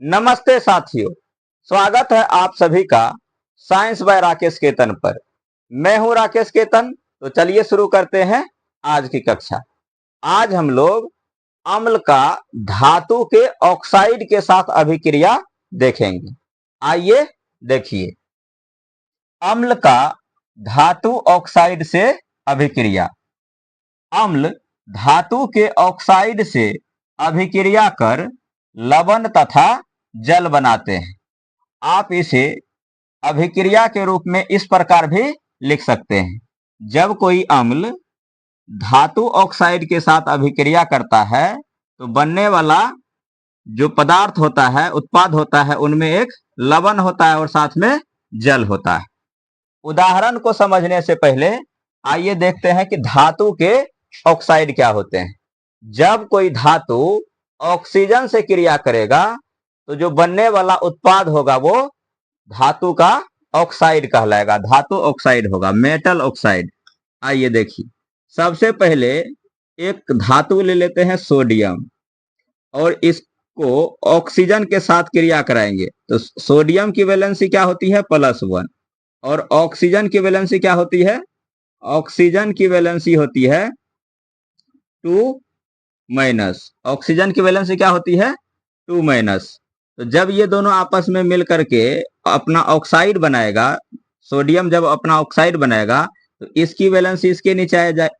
नमस्ते साथियों, स्वागत है आप सभी का साइंस बाय राकेश केतन पर। मैं हूं राकेश केतन। तो चलिए शुरू करते हैं आज की कक्षा। आज हम लोग अम्ल का धातु के ऑक्साइड के साथ अभिक्रिया देखेंगे। आइए देखिए, अम्ल का धातु ऑक्साइड से अभिक्रिया। अम्ल धातु के ऑक्साइड से अभिक्रिया कर लवण तथा जल बनाते हैं। आप इसे अभिक्रिया के रूप में इस प्रकार भी लिख सकते हैं। जब कोई अम्ल धातु ऑक्साइड के साथ अभिक्रिया करता है तो बनने वाला जो पदार्थ होता है, उत्पाद होता है, उनमें एक लवण होता है और साथ में जल होता है। उदाहरण को समझने से पहले आइए देखते हैं कि धातु के ऑक्साइड क्या होते हैं। जब कोई धातु ऑक्सीजन से क्रिया करेगा तो जो बनने वाला उत्पाद होगा वो धातु का ऑक्साइड कहलाएगा। धातु ऑक्साइड होगा, मेटल ऑक्साइड। आइए देखिए, सबसे पहले एक धातु ले लेते हैं सोडियम और इसको ऑक्सीजन के साथ क्रिया कराएंगे तो सोडियम की वैलेंसी क्या होती है? +1। और ऑक्सीजन की वैलेंसी क्या होती है? ऑक्सीजन की वैलेंसी होती है 2-। ऑक्सीजन की वैलेंसी क्या होती है? 2-। तो जब ये दोनों आपस में मिल करके अपना ऑक्साइड बनाएगा, सोडियम जब अपना ऑक्साइड बनाएगा तो इसकी वैलेंसी इसके नीचे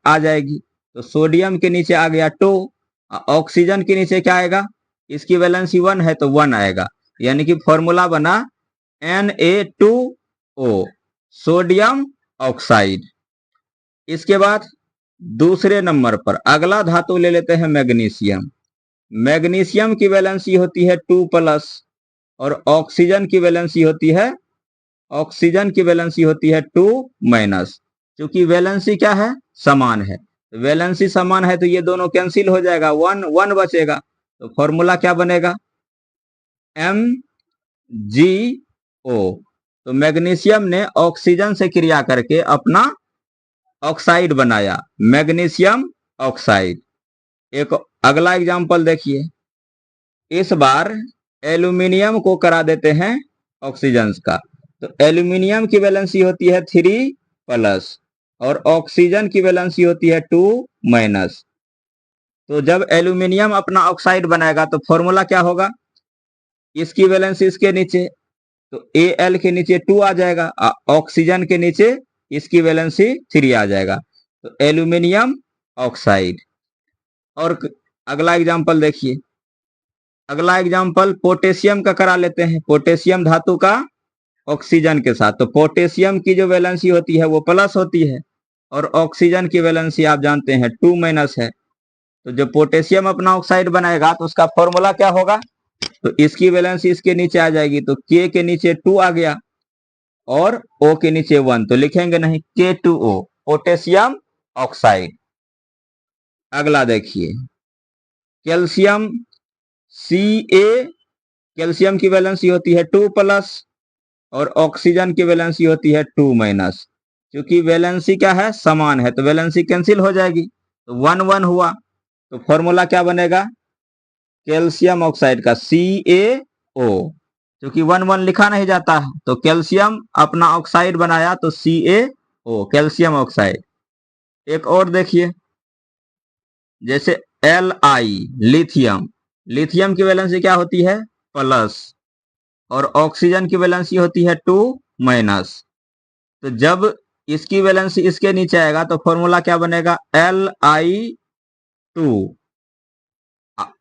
आ जाएगी। तो सोडियम के नीचे आ गया 2, ऑक्सीजन के नीचे क्या आएगा? इसकी वैलेंसी 1 है तो 1 आएगा। यानी कि फॉर्मूला बना Na2O, सोडियम ऑक्साइड। इसके बाद दूसरे नंबर पर अगला धातु ले लेते हैं मैग्नीशियम। मैग्नीशियम की वैलेंसी होती है 2+ और ऑक्सीजन की वैलेंसी होती है 2-। क्योंकि वैलेंसी क्या है? समान है। वैलेंसी समान है तो ये दोनों कैंसिल हो जाएगा, 1 बचेगा। तो फॉर्मूला क्या बनेगा? MgO। तो मैग्नीशियम ने ऑक्सीजन से क्रिया करके अपना ऑक्साइड बनाया, मैग्नीशियम ऑक्साइड। एक अगला एग्जांपल देखिए, इस बार एल्यूमिनियम को करा देते हैं ऑक्सीजन का। तो एल्यूमिनियम की वैलेंसी होती है 3+ और ऑक्सीजन की वैलेंसी होती है 2-। तो जब एल्यूमिनियम अपना ऑक्साइड बनाएगा तो फॉर्मूला क्या होगा? इसकी वैलेंसी इसके नीचे, तो Al के नीचे 2 आ जाएगा, ऑक्सीजन के नीचे इसकी वैलेंसी 3 आ जाएगा। तो एल्यूमिनियम ऑक्साइड। और अगला एग्जांपल देखिए, अगला एग्जांपल पोटेशियम का करा लेते हैं। पोटेशियम धातु का ऑक्सीजन के साथ, तो पोटेशियम की जो वैलेंसी होती है वो प्लस होती है और ऑक्सीजन की वैलेंसी आप जानते हैं 2- है। तो जब पोटेशियम अपना ऑक्साइड बनाएगा तो उसका फॉर्मूला क्या होगा? तो इसकी वैलेंसी इसके नीचे आ जाएगी, तो K के नीचे 2 आ गया और O के नीचे 1, तो लिखेंगे नहीं, K2O, पोटेशियम ऑक्साइड। अगला देखिए, कैल्शियम Ca, कैल्शियम की वैलेंसी होती है 2+ और ऑक्सीजन की वैलेंसी होती है 2-। क्योंकि वैलेंसी क्या है? समान है, तो वैलेंसी कैंसिल हो जाएगी, तो 1-1 हुआ। तो फॉर्मूला क्या बनेगा कैल्शियम ऑक्साइड का? CaO। क्योंकि 1-1 लिखा नहीं जाता है, तो कैल्शियम अपना ऑक्साइड बनाया तो CaO, कैल्शियम ऑक्साइड। एक और देखिए, जैसे Li, लिथियम। लिथियम की वैलेंसी क्या होती है? प्लस और ऑक्सीजन की वैलेंसी होती है 2-। तो जब इसकी वैलेंसी इसके नीचे आएगा तो फॉर्मूला क्या बनेगा? Li2,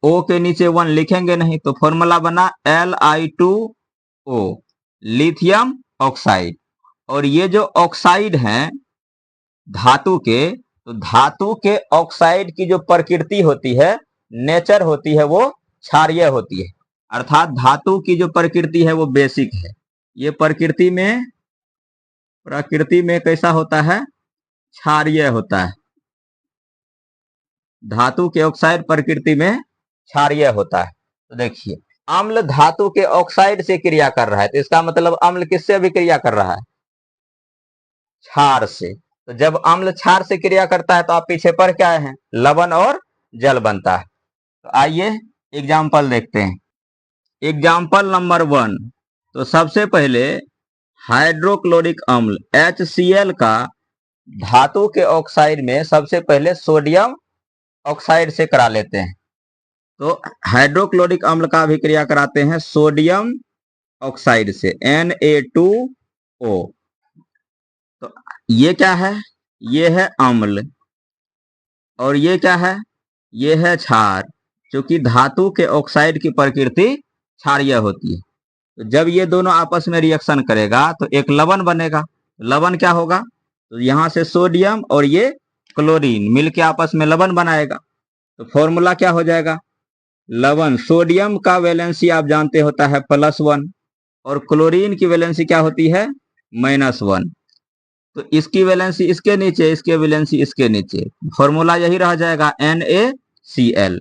O के नीचे 1 लिखेंगे नहीं, तो फॉर्मूला बना Li2O, लिथियम ऑक्साइड। और ये जो ऑक्साइड हैं धातु के, तो धातु के ऑक्साइड की जो प्रकृति होती है, नेचर होती है, वो क्षारीय होती है। अर्थात धातु की जो प्रकृति है वो बेसिक है। ये प्रकृति में कैसा होता है? क्षारीय होता है। धातु के ऑक्साइड प्रकृति में क्षारीय होता है। तो देखिए, अम्ल धातु के ऑक्साइड से क्रिया कर रहा है, तो इसका मतलब अम्ल किससे अभिक्रिया कर रहा है? क्षार से। तो जब अम्ल क्षार से क्रिया करता है तो आप पीछे पढ़ के आए हैं, लवण और जल बनता है। तो आइए एग्जाम्पल देखते हैं। Example number 1। तो सबसे पहले हाइड्रोक्लोरिक अम्ल HCl का धातु के ऑक्साइड में सबसे पहले सोडियम ऑक्साइड से करा लेते हैं। तो हाइड्रोक्लोरिक अम्ल का भी क्रिया कराते हैं सोडियम ऑक्साइड से Na2O। तो ये क्या है? ये है अम्ल और ये क्या है? ये है क्षार। क्योंकि धातु के ऑक्साइड की प्रकृति क्षारीय होती है। तो जब ये दोनों आपस में रिएक्शन करेगा तो एक लवण बनेगा। लवण क्या होगा? तो यहाँ से सोडियम और ये क्लोरीन मिलके आपस में लवण बनाएगा। तो फॉर्मूला क्या हो जाएगा? लवण, सोडियम का वैलेंसी आप जानते होता है +1 और क्लोरीन की वैलेंसी क्या होती है? -1। तो इसकी वैलेंसी इसके नीचे, इसके वैलेंसी इसके नीचे, फॉर्मूला यही रह जाएगा NaCl,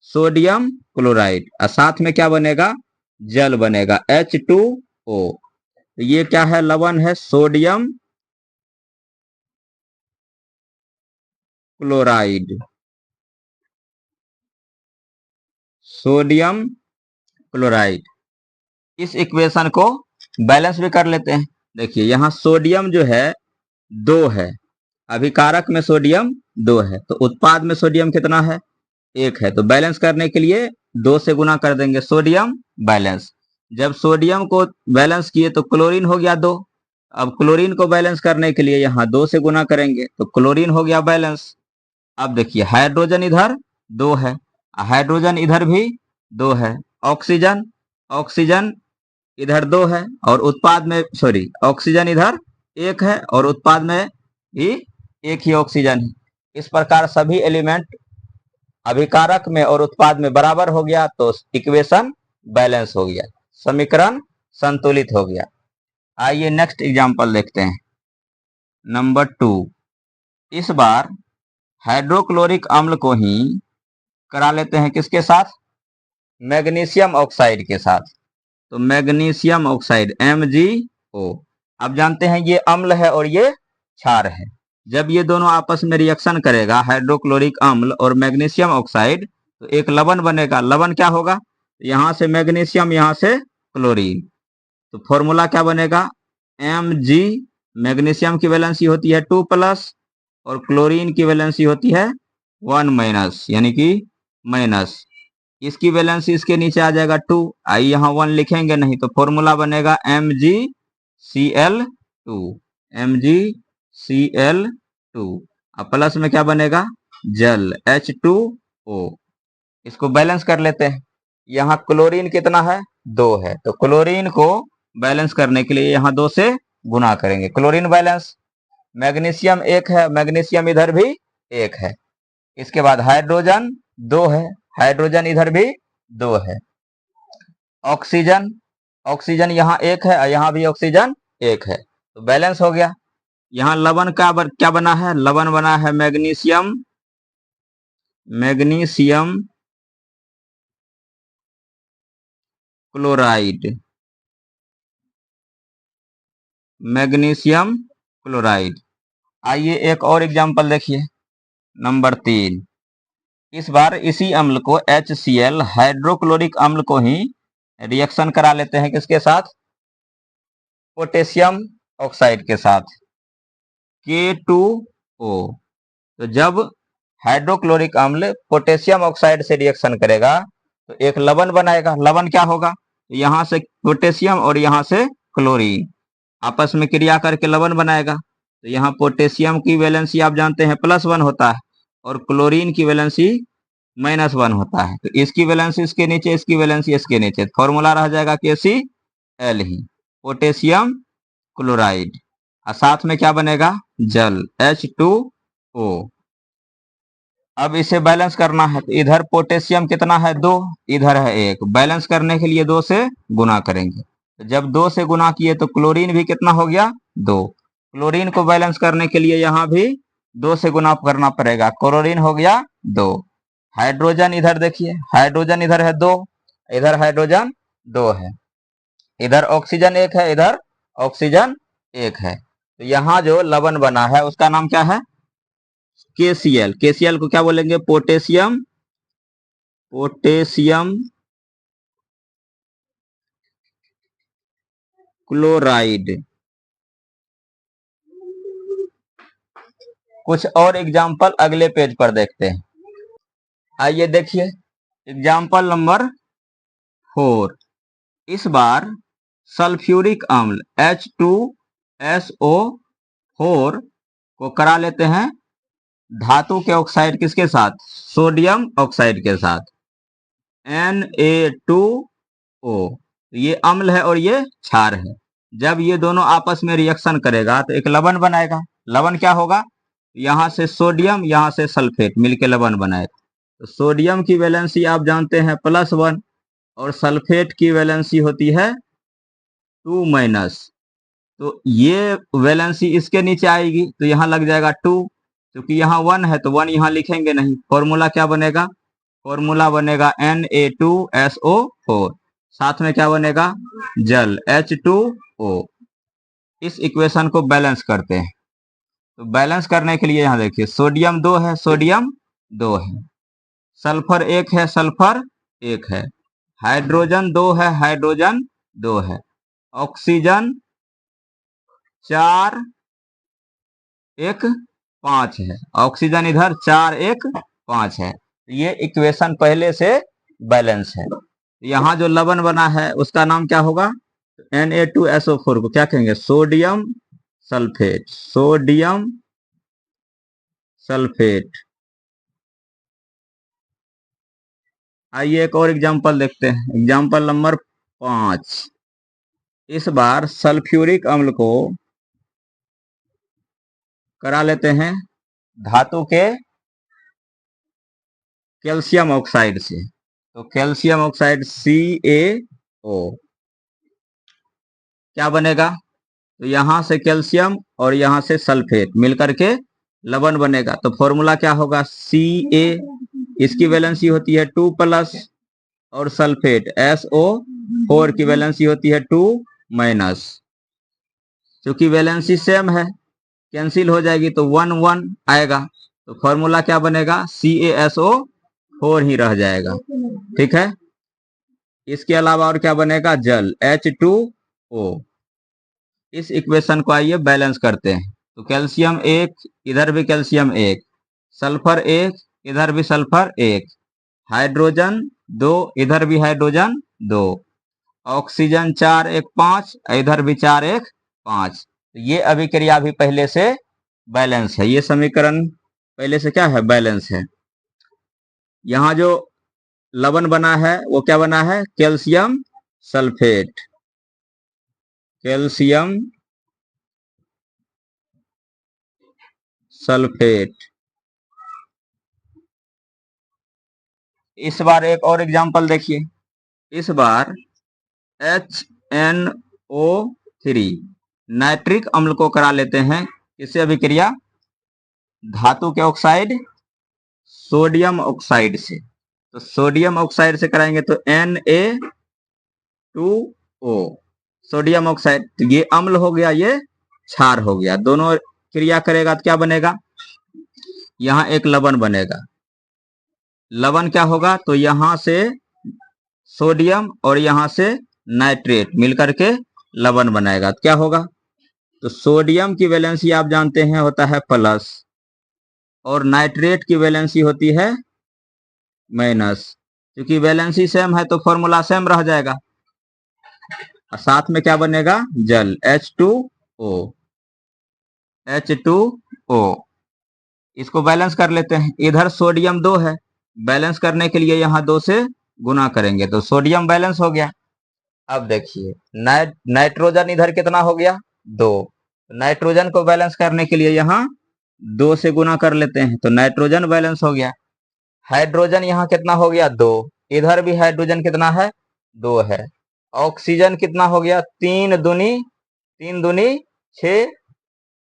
सोडियम क्लोराइड। और साथ में क्या बनेगा? जल बनेगा H2O। तो ये क्या है? लवण है सोडियम क्लोराइड, सोडियम क्लोराइड। इस इक्वेशन को बैलेंस भी कर लेते हैं। देखिए यहाँ सोडियम जो है 2 है, अभिकारक में सोडियम 2 है, तो उत्पाद में सोडियम कितना है? 1 है। तो बैलेंस करने के लिए 2 से गुना कर देंगे, सोडियम बैलेंस। जब सोडियम को बैलेंस किए तो क्लोरीन हो गया 2। अब क्लोरीन को बैलेंस करने के लिए यहाँ 2 से गुना करेंगे तो क्लोरीन हो गया बैलेंस। अब देखिए हाइड्रोजन इधर 2 है, हाइड्रोजन इधर भी 2 है, ऑक्सीजन, ऑक्सीजन इधर 2 है और उत्पाद में ऑक्सीजन इधर 1 है और उत्पाद में भी 1 ही ऑक्सीजन है। इस प्रकार सभी एलिमेंट अभिकारक में और उत्पाद में बराबर हो गया तो इक्वेशन बैलेंस हो गया, समीकरण संतुलित हो गया। आइए नेक्स्ट एग्जांपल देखते हैं, नंबर 2। इस बार हाइड्रोक्लोरिक अम्ल को ही करा लेते हैं किसके साथ? मैग्नीशियम ऑक्साइड के साथ। तो मैग्नीशियम ऑक्साइड MgO। अब जानते हैं ये अम्ल है और ये क्षार है। जब ये दोनों आपस में रिएक्शन करेगा हाइड्रोक्लोरिक अम्ल और मैग्नीशियम ऑक्साइड तो एक लवण बनेगा। लवण क्या होगा? यहाँ से मैग्नीशियम, यहाँ से क्लोरीन। तो फॉर्मूला क्या बनेगा? Mg, मैग्नीशियम की वैलेंसी होती है 2+ और क्लोरीन की वैलेंसी होती है 1-, यानी कि माइनस। इसकी वैलेंसी इसके नीचे आ जाएगा 2। आई यहाँ 1 लिखेंगे नहीं तो फॉर्मूला बनेगा MgCl2, MgCl2। अब प्लस में क्या बनेगा? जल H2O। इसको बैलेंस कर लेते हैं। यहाँ क्लोरीन कितना है? 2 है। तो क्लोरीन को बैलेंस करने के लिए यहाँ 2 से गुना करेंगे, क्लोरीन बैलेंस। मैग्नीशियम 1 है, मैग्नीशियम इधर भी 1 है। इसके बाद हाइड्रोजन 2 है, हाइड्रोजन इधर भी 2 है। ऑक्सीजन, ऑक्सीजन यहाँ 1 है और यहाँ भी ऑक्सीजन 1 है, तो बैलेंस हो गया। यहाँ लवण का क्या बना है? लवण बना है magnesium, magnesium chloride, magnesium chloride. आइए एक और एग्जांपल देखिए, नंबर 3। इस बार इसी अम्ल को HCl, हाइड्रोक्लोरिक अम्ल को ही रिएक्शन करा लेते हैं किसके साथ? पोटेशियम ऑक्साइड के साथ, K2O। तो जब हाइड्रोक्लोरिक अम्ल पोटेशियम ऑक्साइड से रिएक्शन करेगा तो एक लवण बनाएगा। लवण क्या होगा? यहाँ से पोटेशियम और यहाँ से क्लोरीन आपस में क्रिया करके लवण बनाएगा। तो यहाँ पोटेशियम की वैलेंसी आप जानते हैं +1 होता है और क्लोरीन की वैलेंसी -1 होता है। तो इसकी वैलेंसी इसके नीचे, इसकी वैलेंसी इसके नीचे, फॉर्मूला रह जाएगा KCl ही, पोटेशियम क्लोराइड। और साथ में क्या बनेगा? जल H2O। अब इसे बैलेंस करना है तो इधर पोटेशियम कितना है? 2, इधर है 1। बैलेंस करने के लिए 2 से गुना करेंगे। तो जब 2 से गुना किए तो क्लोरीन भी कितना हो गया? 2। क्लोरीन को बैलेंस करने के लिए यहाँ भी 2 से गुना करना पड़ेगा, क्लोरीन हो गया 2। हाइड्रोजन इधर देखिए, हाइड्रोजन इधर है 2, इधर हाइड्रोजन 2 है, इधर ऑक्सीजन 1 है, इधर ऑक्सीजन 1 है। तो यहाँ जो लवण बना है उसका नाम क्या है? KCl। KCl को क्या बोलेंगे? Potassium, potassium chloride. कुछ और एग्जाम्पल अगले पेज पर देखते हैं। आइए देखिए एग्जाम्पल नंबर 4। इस बार सल्फ्यूरिक अम्ल H2SO4 को करा लेते हैं धातु के ऑक्साइड किसके साथ, सोडियम ऑक्साइड के साथ, Na2O। ये अम्ल है और ये क्षार है। जब ये दोनों आपस में रिएक्शन करेगा तो एक लवण बनाएगा। लवण क्या होगा, यहां से सोडियम यहां से सल्फेट मिलकर लवण बनाएगा। तो सोडियम की वैलेंसी आप जानते हैं +1 और सल्फेट की वैलेंसी होती है 2-। तो ये वैलेंसी इसके नीचे आएगी तो यहाँ लग जाएगा 2, क्योंकि यहाँ 1 है तो 1 यहाँ लिखेंगे नहीं। फॉर्मूला क्या बनेगा, फॉर्मूला बनेगा Na2SO4, साथ में क्या बनेगा, जल H2O। इस इक्वेशन को बैलेंस करते हैं। तो बैलेंस करने के लिए यहाँ देखिए सोडियम 2 है, सोडियम 2 है, सल्फर 1 है, सल्फर 1 है, हाइड्रोजन 2 है, हाइड्रोजन 2 है, ऑक्सीजन 4 1 5 है, ऑक्सीजन इधर 4 1 5 है। ये इक्वेशन पहले से बैलेंस है। यहाँ जो लवण बना है उसका नाम क्या होगा, Na2SO4 को क्या कहेंगे, सोडियम सल्फेट, सोडियम सल्फेट। आइए एक और एग्जांपल देखते हैं, एग्जांपल नंबर 5। इस बार सल्फ्यूरिक अम्ल को करा लेते हैं धातु के कैल्शियम ऑक्साइड से। तो कैल्शियम ऑक्साइड CaO क्या बनेगा, तो यहां से कैल्शियम और यहां से सल्फेट मिलकर के लवण बनेगा। तो फॉर्मूला क्या होगा, Ca, इसकी वैलेंसी होती है 2+ और सल्फेट SO4 की वैलेंसी होती है 2-। क्योंकि वैलेंसी सेम है कैंसिल हो जाएगी तो 1 1 आएगा। तो फॉर्मूला क्या बनेगा, CaSO4 ही रह जाएगा। ठीक है, इसके अलावा और क्या बनेगा, जल H2O। इस इक्वेशन को आइए बैलेंस करते हैं। तो कैल्शियम 1, इधर भी कैल्शियम 1, सल्फर 1, इधर भी सल्फर 1, हाइड्रोजन 2, इधर भी हाइड्रोजन 2, ऑक्सीजन 4 1 5, इधर भी 4 1 5। ये अभिक्रिया भी पहले से बैलेंस है। ये समीकरण पहले से क्या है, बैलेंस है। यहाँ जो लवण बना है वो क्या बना है, कैल्शियम सल्फेट, कैल्शियम सल्फेट। इस बार एक और एग्जांपल देखिए। इस बार HNO3 नाइट्रिक अम्ल को करा लेते हैं किससे अभिक्रिया, धातु के ऑक्साइड सोडियम ऑक्साइड से। तो सोडियम ऑक्साइड से कराएंगे तो Na2O सोडियम ऑक्साइड। तो ये अम्ल हो गया, ये क्षार हो गया। दोनों क्रिया करेगा तो क्या बनेगा, यहां एक लवण बनेगा। लवण क्या होगा, तो यहां से सोडियम और यहां से नाइट्रेट मिलकर के लवण बनाएगा। तो क्या होगा, तो सोडियम की वैलेंसी आप जानते हैं होता है प्लस और नाइट्रेट की वैलेंसी होती है माइनस। क्योंकि वैलेंसी सेम है तो फॉर्मूला सेम रह जाएगा। और साथ में क्या बनेगा, जल H2O, H2O। इसको बैलेंस कर लेते हैं। इधर सोडियम 2 है, बैलेंस करने के लिए यहां 2 से गुना करेंगे तो सोडियम बैलेंस हो गया। अब देखिए नाइट्रोजन इधर कितना हो गया, 2। नाइट्रोजन को बैलेंस करने के लिए यहां 2 से गुना कर लेते हैं तो नाइट्रोजन बैलेंस हो गया। हाइड्रोजन यहाँ कितना हो गया, 2। इधर भी हाइड्रोजन कितना है, 2 है। ऑक्सीजन कितना हो गया, 3 दूनी 6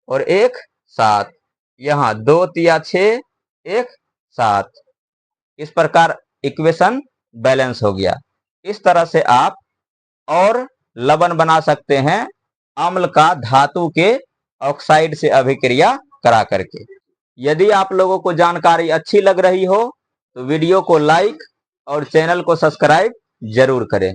और 1 7। यहाँ 2 तिया 6 1 7। इस प्रकार इक्वेशन बैलेंस हो गया। इस तरह से आप और लवण बना सकते हैं अम्ल का धातु के ऑक्साइड से अभिक्रिया करा करके। यदि आप लोगों को जानकारी अच्छी लग रही हो तो वीडियो को लाइक और चैनल को सब्सक्राइब जरूर करें।